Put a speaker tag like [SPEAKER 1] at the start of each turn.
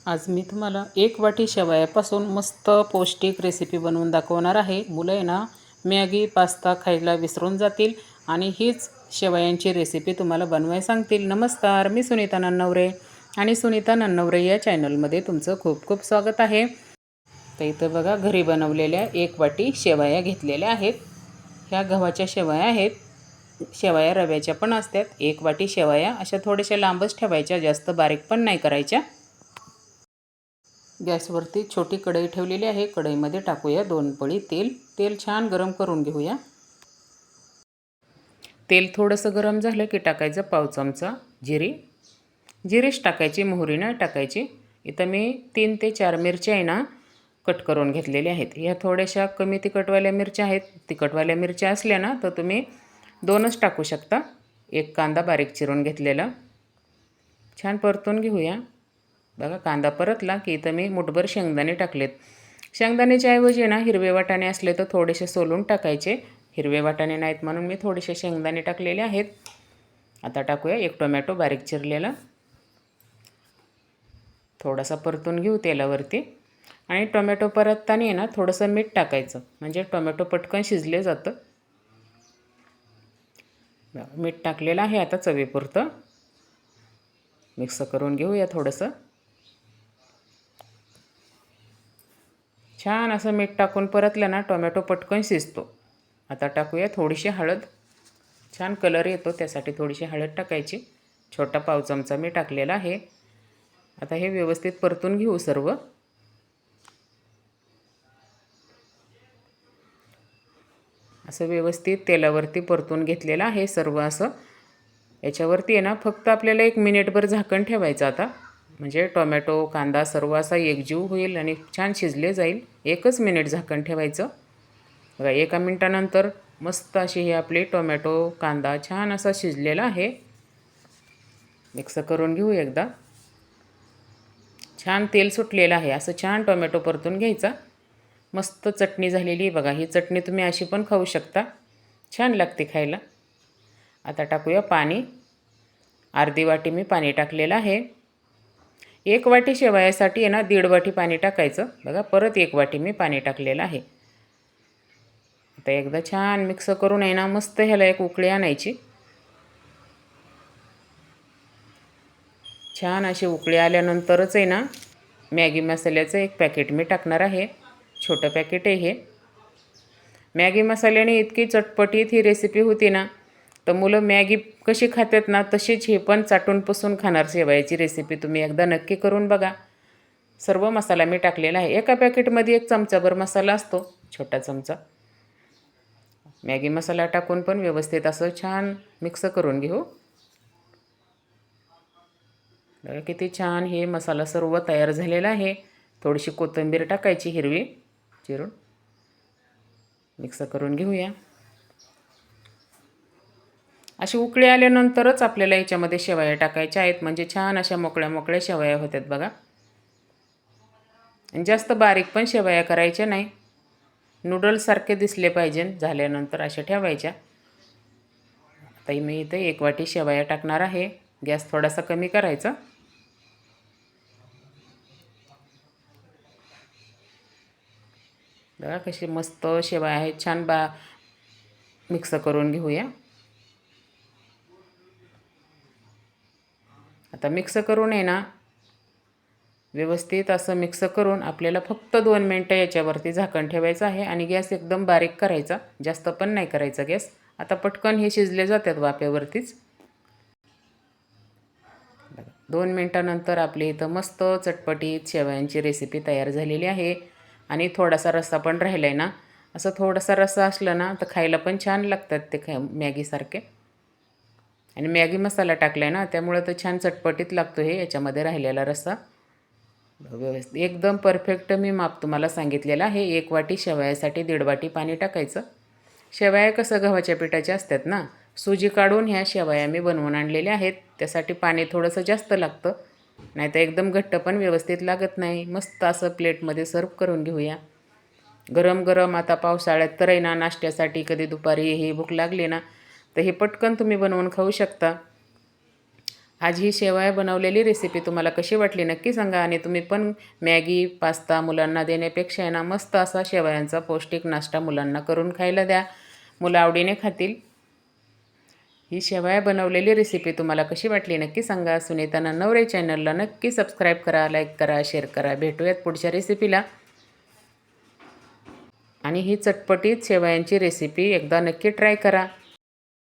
[SPEAKER 1] आज मी तुम्हाला एक वाटी शेवयापासून मस्त पौष्टिक रेसिपी बनवून दाखवणार आहे. मुलं आहे ना मॅगी पास्ता खायला विसरून जातील आणि हीच शेवयांची रेसिपी तुम्हाला बनवायला सांगतील. नमस्कार, मी सुनीता नन्नवरे आणि सुनीता नन्नवरे या चॅनलमध्ये तुमचं खूप खूप स्वागत आहे. तर इथं बघा, घरी बनवलेल्या एक वाटी शेवया घेतलेल्या आहेत. ह्या गव्हाच्या शेवया आहेत. शेवया रव्याच्या पण असतात. एक वाटी शेवया अशा थोड्याशा लांबच ठेवायच्या, जास्त बारीक पण नाही करायच्या. गॅसवरती छोटी कढई ठेवलेली आहे. कढईमध्ये टाकूया 2 पळी तेल. तेल छान गरम करून घेऊया. तेल थोडंसं गरम झालं की टाकायचं पाव चमचा जिरेच टाकायची, मोहरी नाही टाकायची. इथं मी 3 ते 4 मिरच्या आहे ना कट करून घेतलेल्या आहेत. ह्या थोड्याशा कमी तिखटवाल्या मिरच्या आहेत. तिखटवाल्या मिरच्या असल्या ना तर तुम्ही 2च टाकू शकता. एक कांदा बारीक चिरून घेतलेला छान परतून घेऊया. बघा, कांदा परतला की इथं मी मुठभर शेंगदाणे टाकलेत. शेंगदाण्याच्या ऐवजी ना हिरवे वाटाणे असले तर थोडेसे सोलून टाकायचे. हिरवे वाटाणे नाहीत म्हणून मी थोडेसे शेंगदाणे टाकलेले आहेत. आता टाकूया 1 टोमॅटो बारीक चिरलेला. थोडासा परतून घेऊ तेलावरती. आणि टोमॅटो परतताना आहे ना थोडंसं मीठ टाकायचं, म्हणजे टोमॅटो पटकन शिजले जातं. मीठ टाकलेलं आहे. आता चवीपुरतं मिक्स करून घेऊया थोडंसं. छान असं मीठ टाकून परतलं ना टोमॅटो पटकन शिजतो. आता टाकूया थोडीशी हळद. छान कलर येतो त्यासाठी थोडीशी हळद टाकायची. छोटा पाव चमचा मी टाकलेला आहे. आता हे व्यवस्थित परतून घेऊ सर्व. असं व्यवस्थित तेलावरती परतून घेतलेलं आहे सर्व. असं याच्यावरती आहे ना फक्त आपल्याला 1 मिनिटभर झाकण ठेवायचं आता, म्हणजे टोमॅटो कांदा सर्व असा एकजीव होईल आणि छान शिजले जाईल. 1च मिनिट झाकण ठेवायचं. बघा, 1 मिनिटानंतर मस्त अशी ही आपली टोमॅटो कांदा छान असा शिजलेला आहे. मिक्स करून घेऊ एकदा. छान तेल सुटलेलं आहे. असं छान टोमॅटो परतून घ्यायचा. मस्त चटणी झालेली आहे बघा. ही चटणी तुम्ही अशी पण खाऊ शकता, छान लागते खायला. आता टाकूया पाणी. अर्धी वाटी मी पाणी टाकलेलं आहे. 1 वाटी शेवयासाठी आहे ना 1.5 वाटी पाणी टाकायचं. बघा, परत 1 वाटी मी पाणी टाकलेलं आहे. आता एकदा छान मिक्स करून आहे ना मस्त ह्याला एक उकळी आणायची. छान अशी उकळी आल्यानंतरच आहे ना मॅगी मसाल्याचं 1 पॅकेट मी टाकणार आहे. छोटं पॅकेट आहे हे. मॅगी मसाल्याने इतकी चटपटीत ही रेसिपी होती ना, तर मुलं मॅगी कशी खातात ना तशीच हे पण चाटून पुसून खाणार. शेवयाची रेसिपी तुम्ही एकदा नक्की करून बघा. सर्व मसाला मी टाकलेला आहे. एका पॅकेटमध्ये 1 चमचाभर मसाला असतो, छोटा चमचा. मॅगी मसाला टाकून पण व्यवस्थित असं छान मिक्स करून घेऊ. बघा किती छान हे मसाला सर्व तयार झालेला आहे. थोडीशी कोथिंबीर टाकायची हिरवी चिरून. मिक्स करून घेऊया. अशी उकळी आल्यानंतरच आपल्याला याच्यामध्ये शेवया टाकायच्या आहेत, म्हणजे छान अशा मोकळ्या मोकळ्या शेवया होतात बघा. आणि जास्त बारीक पण शेवया करायच्या नाही, नूडल्ससारखे दिसले पाहिजे झाल्यानंतर अशा ठेवायच्या. आता मी इथे 1 वाटी शेवया टाकणार आहे. गॅस थोडासा कमी करायचा. बघा कशी मस्त शेवया आहेत. छान मिक्स करून घेऊया. आता मिक्स करून आहे ना व्यवस्थित असं मिक्स करून आपल्याला फक्त 2 मिनटं याच्यावरती झाकण ठेवायचं आहे आणि गॅस एकदम बारीक करायचा, जास्त पण नाही करायचा गॅस. आता पटकन हे शिजले जातात वाफेवरतीच. 2 मिनटानंतर आपली इथं मस्त चटपटीत शेवयांची रेसिपी तयार झालेली आहे. आणि थोडासा रस्सा पण राहिला आहे ना, असं थोडासा रस्सा असला ना तर खायला पण छान लागतात ते मॅगीसारखे. आणि मॅगी मसाला टाकला आहे ना त्यामुळे तर छान चटपटीत लागतो हे याच्यामध्ये राहिलेला रस्सा. व्यवस्थित एकदम परफेक्ट मी माप तुम्हाला सांगितलेलं आहे. 1 वाटी शेवयासाठी 1.5 वाटी पाणी टाकायचं. शेवया कसं गव्हाच्या पिठाच्या असतात ना, सुजी काढून ह्या शेवया मी बनवून आणलेल्या आहेत. त्यासाठी पाणी थोडंसं जास्त लागतं, नाहीतर एकदम घट्ट पण व्यवस्थित लागत नाही. मस्त असं प्लेटमध्ये सर्व करून घेऊया. गरम गरम आता पावसाळ्यात तर आहे ना नाश्त्यासाठी कधी दुपारी ही भूक लागली ना तर हे पटकन तुम्ही बनवून खाऊ शकता. आज ही शेवया बनवलेली रेसिपी तुम्हाला कशी वाटली नक्की सांगा. आणि तुम्ही पण मॅगी पास्ता मुलांना देण्यापेक्षा आहे ना मस्त असा शेवयांचा पौष्टिक नाश्ता मुलांना करून खायला द्या. मुलं आवडीने खातील. ही शेवया बनवलेली रेसिपी तुम्हाला कशी वाटली नक्की सांगा. सुनीता नन्नवरे चॅनलला नक्की सबस्क्राईब करा, लाईक करा, शेअर करा. भेटूयात पुढच्या रेसिपीला. आणि ही चटपटीत शेवयांची रेसिपी एकदा नक्की ट्राय करा.